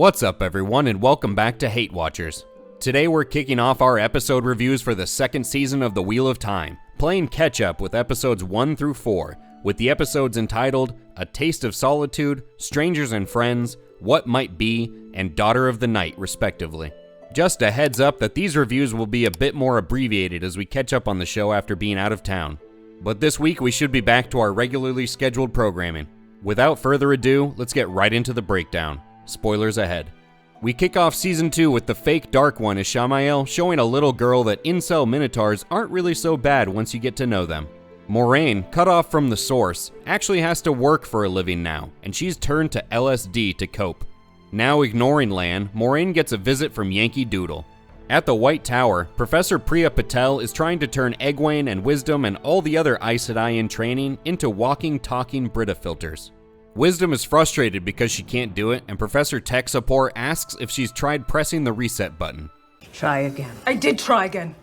What's up everyone and welcome back to HateWatchers. Today we're kicking off our episode reviews for the second season of The Wheel of Time, playing catch up with episodes 1 through 4, with the episodes entitled A Taste of Solitude, Strangers and Friends, What Might Be, and Daughter of the Night respectively. Just a heads up that these reviews will be a bit more abbreviated as we catch up on the show after being out of town. But this week we should be back to our regularly scheduled programming. Without further ado, let's get right into the breakdown. Spoilers ahead. We kick off Season 2 with the fake Dark One Ishamael showing a little girl that incel minotaurs aren't really so bad once you get to know them. Moraine, cut off from the source, actually has to work for a living now, and she's turned to LSD to cope. Now ignoring Lan, Moraine gets a visit from Yankee Doodle. At the White Tower, Professor Priya Patel is trying to turn Egwene and Wisdom and all the other Aes Sedai in training into walking, talking Brita filters. Wisdom is frustrated because she can't do it, and Professor Texapor asks if she's tried pressing the reset button. Try again. I did try again.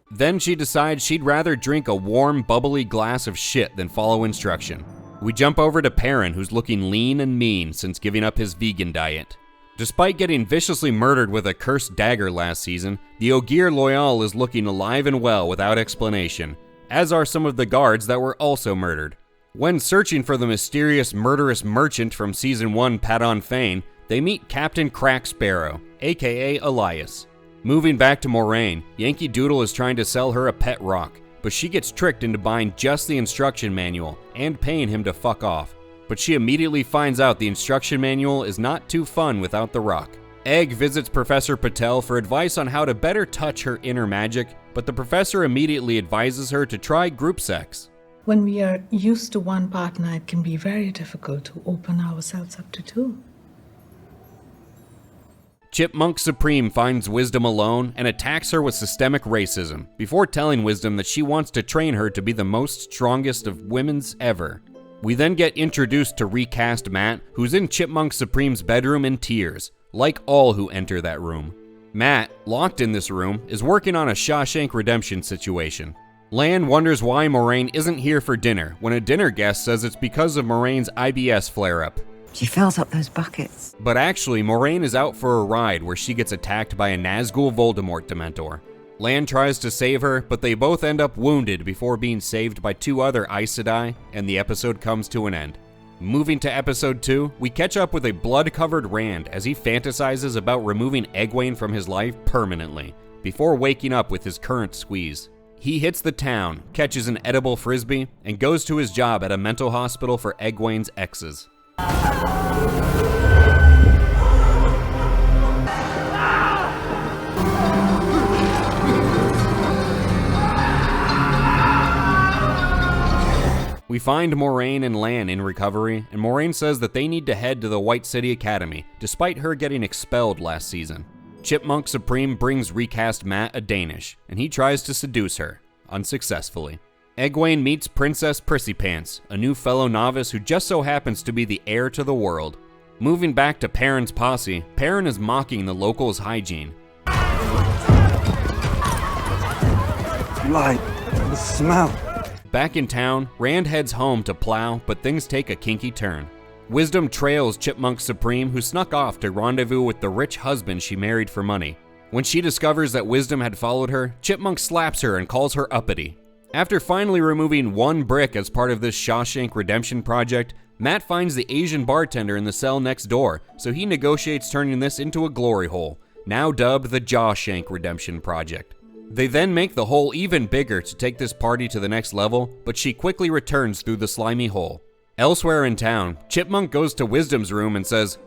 Then she decides she'd rather drink a warm, bubbly glass of shit than follow instruction. We jump over to Perrin, who's looking lean and mean since giving up his vegan diet. Despite getting viciously murdered with a cursed dagger last season, the Ogier Loyal is looking alive and well without explanation, as are some of the guards that were also murdered. When searching for the mysterious murderous merchant from Season 1 Padon Fane, they meet Captain Crack Sparrow, aka Elias. Moving back to Moraine, Yankee Doodle is trying to sell her a pet rock, but she gets tricked into buying just the instruction manual and paying him to fuck off. But she immediately finds out the instruction manual is not too fun without the rock. Egg visits Professor Patel for advice on how to better touch her inner magic, but the professor immediately advises her to try group sex. When we are used to one partner, it can be very difficult to open ourselves up to two. Chipmunk Supreme finds Wisdom alone and attacks her with systemic racism, before telling Wisdom that she wants to train her to be the most strongest of women's ever. We then get introduced to recast Matt, who's in Chipmunk Supreme's bedroom in tears, like all who enter that room. Matt, locked in this room, is working on a Shawshank Redemption situation. Lan wonders why Moraine isn't here for dinner, when a dinner guest says it's because of Moraine's IBS flare-up. She fills up those buckets. But actually, Moraine is out for a ride where she gets attacked by a Nazgul Voldemort Dementor. Lan tries to save her, but they both end up wounded before being saved by two other Aes Sedai, and the episode comes to an end. Moving to episode 2, we catch up with a blood-covered Rand as he fantasizes about removing Egwene from his life permanently, before waking up with his current squeeze. He hits the town, catches an edible frisbee, and goes to his job at a mental hospital for Egwene's exes. We find Moraine and Lan in recovery, and Moraine says that they need to head to the White City Academy, despite her getting expelled last season. Chipmunk Supreme brings recast Matt a Danish, and he tries to seduce her, unsuccessfully. Egwene meets Princess Prissypants, a new fellow novice who just so happens to be the heir to the world. Moving back to Perrin's posse, Perrin is mocking the locals' hygiene. Light, the smell. Back in town, Rand heads home to plow, but things take a kinky turn. Wisdom trails Chipmunk Supreme, who snuck off to rendezvous with the rich husband she married for money. When she discovers that Wisdom had followed her, Chipmunk slaps her and calls her uppity. After finally removing one brick as part of this Shawshank Redemption project, Matt finds the Asian bartender in the cell next door, so he negotiates turning this into a glory hole, now dubbed the Jawshank Redemption Project. They then make the hole even bigger to take this party to the next level, but she quickly returns through the slimy hole. Elsewhere in town, Chipmunk goes to Wisdom's room and says,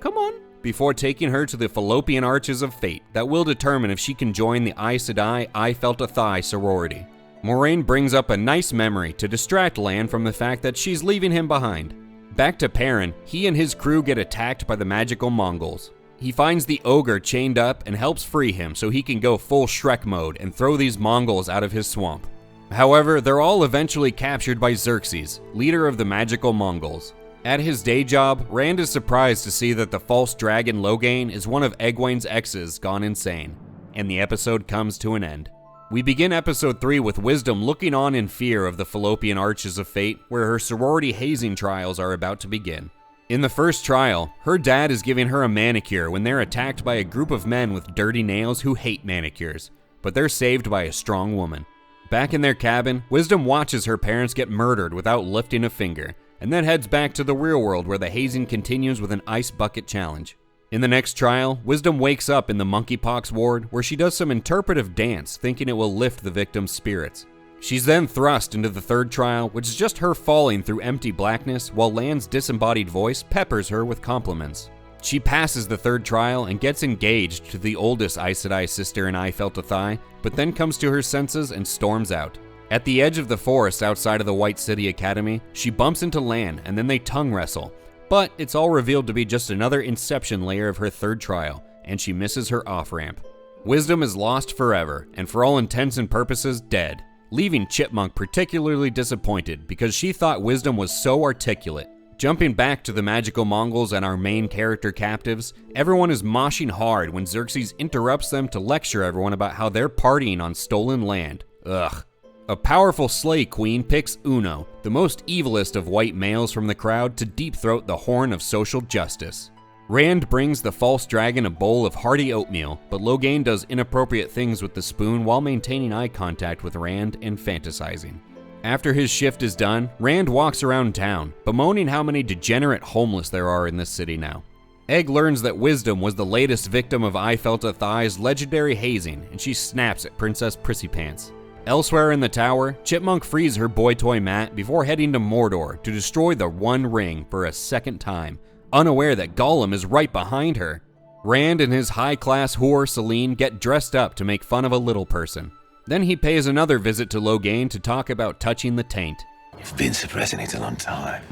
"Come on," before taking her to the Fallopian Arches of fate that will determine if she can join the Aes Sedai Felta sorority. Moraine brings up a nice memory to distract Lan from the fact that she's leaving him behind. Back to Perrin, he and his crew get attacked by the magical Mongols. He finds the ogre chained up and helps free him so he can go full Shrek mode and throw these Mongols out of his swamp. However, they're all eventually captured by Xerxes, leader of the magical Mongols. At his day job, Rand is surprised to see that the false dragon Loghain is one of Egwene's exes gone insane, and the episode comes to an end. We begin episode 3 with Wisdom looking on in fear of the Fallopian Arches of Fate, where her sorority hazing trials are about to begin. In the first trial, her dad is giving her a manicure when they're attacked by a group of men with dirty nails who hate manicures, but they're saved by a strong woman. Back in their cabin, Wisdom watches her parents get murdered without lifting a finger, and then heads back to the real world where the hazing continues with an ice bucket challenge. In the next trial, Wisdom wakes up in the monkeypox ward where she does some interpretive dance thinking it will lift the victim's spirits. She's then thrust into the third trial, which is just her falling through empty blackness while Lan's disembodied voice peppers her with compliments. She passes the third trial and gets engaged to the oldest Aes Sedai sister in Felta, but then comes to her senses and storms out. At the edge of the forest outside of the White City Academy, she bumps into Lan and then they tongue wrestle. But it's all revealed to be just another inception layer of her third trial, and she misses her off-ramp. Wisdom is lost forever, and for all intents and purposes, dead, leaving Chipmunk particularly disappointed because she thought Wisdom was so articulate. Jumping back to the magical Mongols and our main character captives, everyone is moshing hard when Xerxes interrupts them to lecture everyone about how they're partying on stolen land. Ugh. A powerful Slay Queen picks Uno, the most evilest of white males from the crowd, to deep-throat the horn of social justice. Rand brings the false dragon a bowl of hearty oatmeal, but Logain does inappropriate things with the spoon while maintaining eye contact with Rand and fantasizing. After his shift is done, Rand walks around town, bemoaning how many degenerate homeless there are in this city now. Egg learns that Wisdom was the latest victim of Felta's legendary hazing, and she snaps at Princess Prissypants. Elsewhere in the tower, Chipmunk frees her boy toy Mat before heading to Mordor to destroy the One Ring for a second time, unaware that Gollum is right behind her. Rand and his high-class whore Celine get dressed up to make fun of a little person. Then he pays another visit to Logain to talk about touching the taint. You've been suppressing it a long time.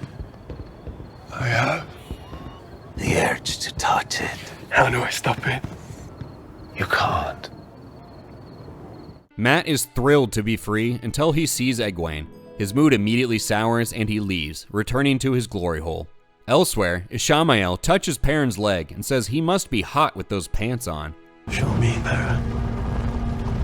I have. The urge to touch it. How do I stop it? You can't. Mat is thrilled to be free until he sees Egwene. His mood immediately sours and he leaves, returning to his glory hole. Elsewhere, Ishamael touches Perrin's leg and says he must be hot with those pants on. Show me, Perrin.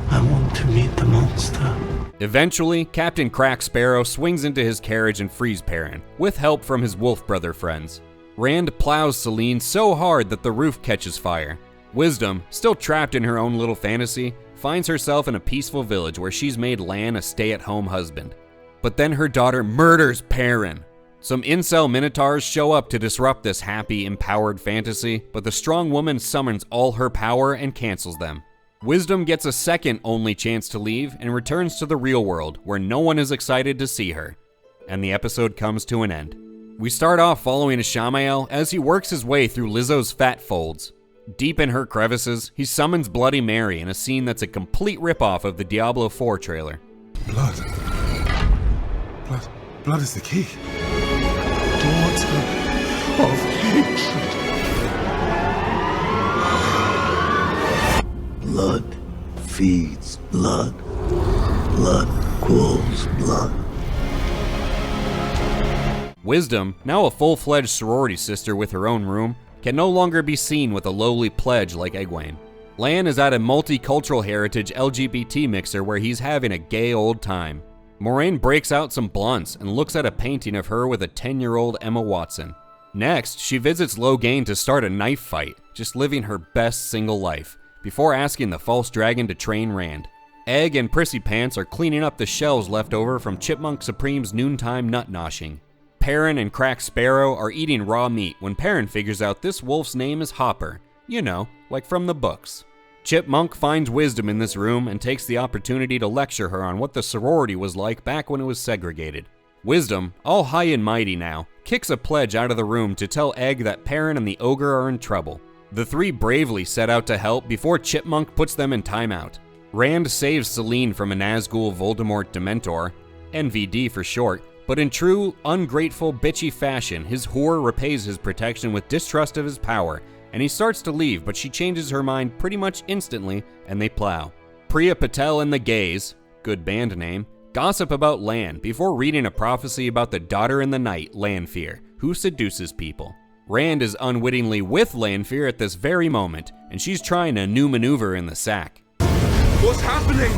I want to meet the monster. Eventually, Captain Crack Sparrow swings into his carriage and frees Perrin, with help from his wolf brother friends. Rand plows Celine so hard that the roof catches fire. Wisdom, still trapped in her own little fantasy, finds herself in a peaceful village where she's made Lan a stay-at-home husband. But then her daughter murders Perrin. Some incel minotaurs show up to disrupt this happy, empowered fantasy, but the strong woman summons all her power and cancels them. Wisdom gets a second only chance to leave and returns to the real world, where no one is excited to see her. And the episode comes to an end. We start off following Ishamael as he works his way through Lizzo's fat folds. Deep in her crevices, he summons Bloody Mary in a scene that's a complete ripoff of the Diablo 4 trailer. Blood. Blood is the key. Daughter of hatred. Blood feeds blood. Blood calls blood. Wisdom, now a full-fledged sorority sister with her own room, can no longer be seen with a lowly pledge like Egwene. Lan is at a multicultural heritage LGBT mixer where he's having a gay old time. Moraine breaks out some blunts and looks at a painting of her with a 10-year-old Emma Watson. Next, she visits Logain to start a knife fight, just living her best single life, before asking the false dragon to train Rand. Egg and Prissypants are cleaning up the shells left over from Chipmunk Supreme's noontime nut-noshing. Perrin and Crack Sparrow are eating raw meat when Perrin figures out this wolf's name is Hopper. You know, like from the books. Chipmunk finds Wisdom in this room and takes the opportunity to lecture her on what the sorority was like back when it was segregated. Wisdom, all high and mighty now, kicks a pledge out of the room to tell Egg that Perrin and the ogre are in trouble. The three bravely set out to help before Chipmunk puts them in timeout. Rand saves Celine from a Nazgul Voldemort Dementor, NVD for short, but in true, ungrateful, bitchy fashion, his whore repays his protection with distrust of his power, and he starts to leave, but she changes her mind pretty much instantly, and they plow. Priya Patel and the Gays, good band name, gossip about Lan before reading a prophecy about the daughter in the night, Lanfear, who seduces people. Rand is unwittingly with Lanfear at this very moment, and she's trying a new maneuver in the sack. What's happening?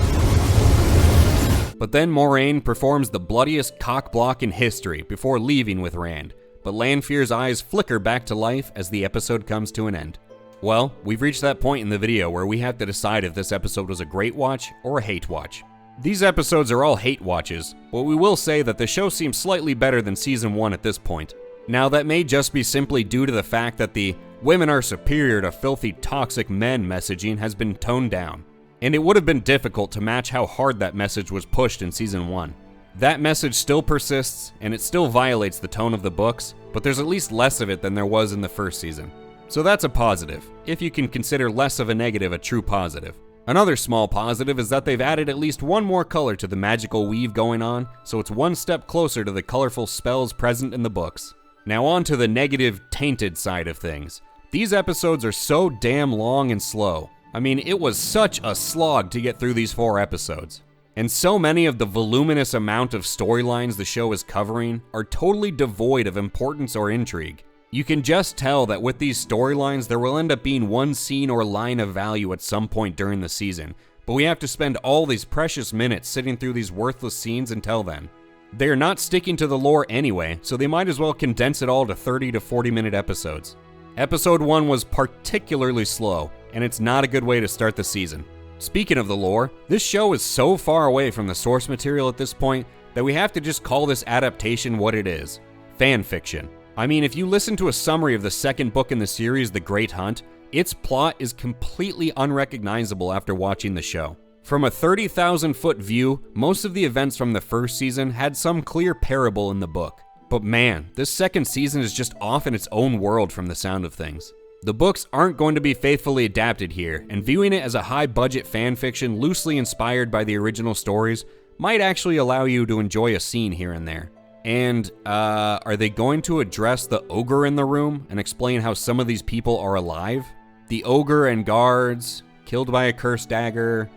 But then Moraine performs the bloodiest cock block in history before leaving with Rand, but Lanfear's eyes flicker back to life as the episode comes to an end. Well, we've reached that point in the video where we have to decide if this episode was a great watch or a hate watch. These episodes are all hate watches, but we will say that the show seems slightly better than Season 1 at this point. Now, that may just be simply due to the fact that the women are superior to filthy toxic men messaging has been toned down, and it would have been difficult to match how hard that message was pushed in Season 1. That message still persists, and it still violates the tone of the books, but there's at least less of it than there was in the first season. So that's a positive, if you can consider less of a negative a true positive. Another small positive is that they've added at least one more color to the magical weave going on, so it's one step closer to the colorful spells present in the books. Now on to the negative, tainted side of things. These episodes are so damn long and slow. I mean, it was such a slog to get through these 4 episodes. And so many of the voluminous amount of storylines the show is covering are totally devoid of importance or intrigue. You can just tell that with these storylines, there will end up being one scene or line of value at some point during the season, but we have to spend all these precious minutes sitting through these worthless scenes until then. They are not sticking to the lore anyway, so they might as well condense it all to 30 to 40 minute episodes. Episode 1 was particularly slow, and it's not a good way to start the season. Speaking of the lore, this show is so far away from the source material at this point that we have to just call this adaptation what it is: fan fiction. I mean, if you listen to a summary of the second book in the series, The Great Hunt, its plot is completely unrecognizable after watching the show. From a 30,000-foot view, most of the events from the first season had some clear parable in the book. But man, this second season is just off in its own world from the sound of things. The books aren't going to be faithfully adapted here, and viewing it as a high-budget fanfiction loosely inspired by the original stories might actually allow you to enjoy a scene here and there. And, are they going to address the ogre in the room and explain how some of these people are alive? The ogre and guards, killed by a cursed dagger.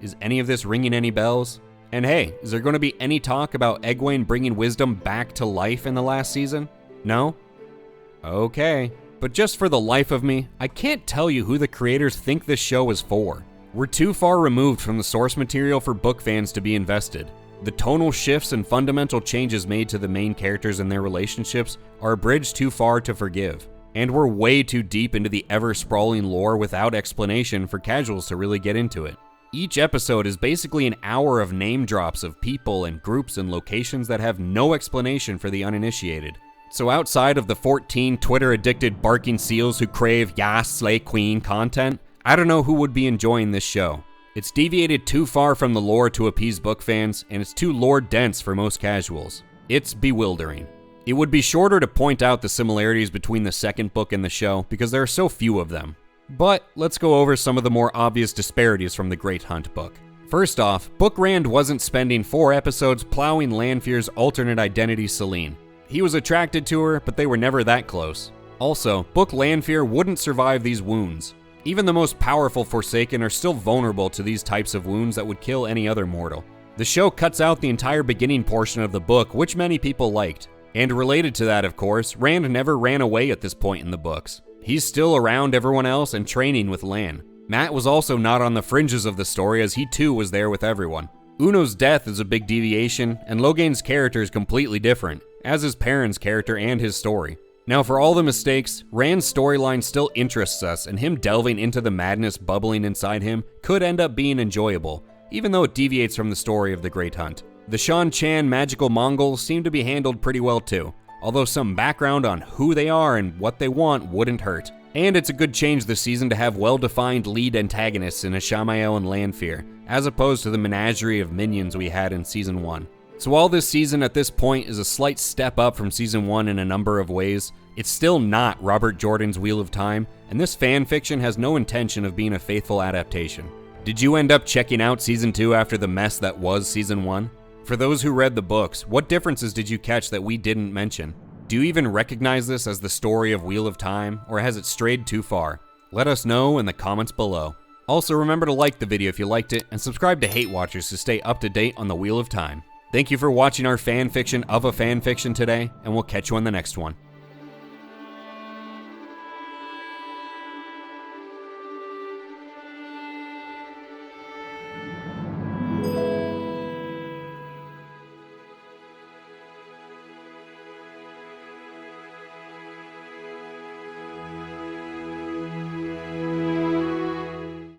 Is any of this ringing any bells? And hey, is there going to be any talk about Egwene bringing Wisdom back to life in the last season? No? Okay. But just for the life of me, I can't tell you who the creators think this show is for. We're too far removed from the source material for book fans to be invested. The tonal shifts and fundamental changes made to the main characters and their relationships are a bridge too far to forgive. And we're way too deep into the ever-sprawling lore without explanation for casuals to really get into it. Each episode is basically an hour of name drops of people and groups and locations that have no explanation for the uninitiated. So outside of the 14 Twitter-addicted barking seals who crave Yas Slay Queen content, I don't know who would be enjoying this show. It's deviated too far from the lore to appease book fans, and it's too lore-dense for most casuals. It's bewildering. It would be shorter to point out the similarities between the second book and the show, because there are so few of them. But let's go over some of the more obvious disparities from the Great Hunt book. First off, Book Rand wasn't spending 4 episodes plowing Lanfear's alternate identity Selene. He was attracted to her, but they were never that close. Also, Book Lanfear wouldn't survive these wounds. Even the most powerful Forsaken are still vulnerable to these types of wounds that would kill any other mortal. The show cuts out the entire beginning portion of the book, which many people liked. And related to that, of course, Rand never ran away at this point in the books. He's still around everyone else and training with Lan. Matt was also not on the fringes of the story, as he too was there with everyone. Uno's death is a big deviation, and Logain's character is completely different, as is Perrin's character and his story. Now, for all the mistakes, Rand's storyline still interests us, and him delving into the madness bubbling inside him could end up being enjoyable, even though it deviates from the story of the Great Hunt. The Shan Chan magical Mongols seem to be handled pretty well too, although some background on who they are and what they want wouldn't hurt. And it's a good change this season to have well-defined lead antagonists in Ishamael and Lanfear, as opposed to the menagerie of minions we had in Season 1. So while this season at this point is a slight step up from Season 1 in a number of ways, it's still not Robert Jordan's Wheel of Time, and this fanfiction has no intention of being a faithful adaptation. Did you end up checking out Season 2 after the mess that was Season 1? For those who read the books, what differences did you catch that we didn't mention? Do you even recognize this as the story of Wheel of Time, or has it strayed too far? Let us know in the comments below. Also, remember to like the video if you liked it, and subscribe to HateWatchers to stay up to date on the Wheel of Time. Thank you for watching our fanfiction of a fanfiction today, and we'll catch you on the next one.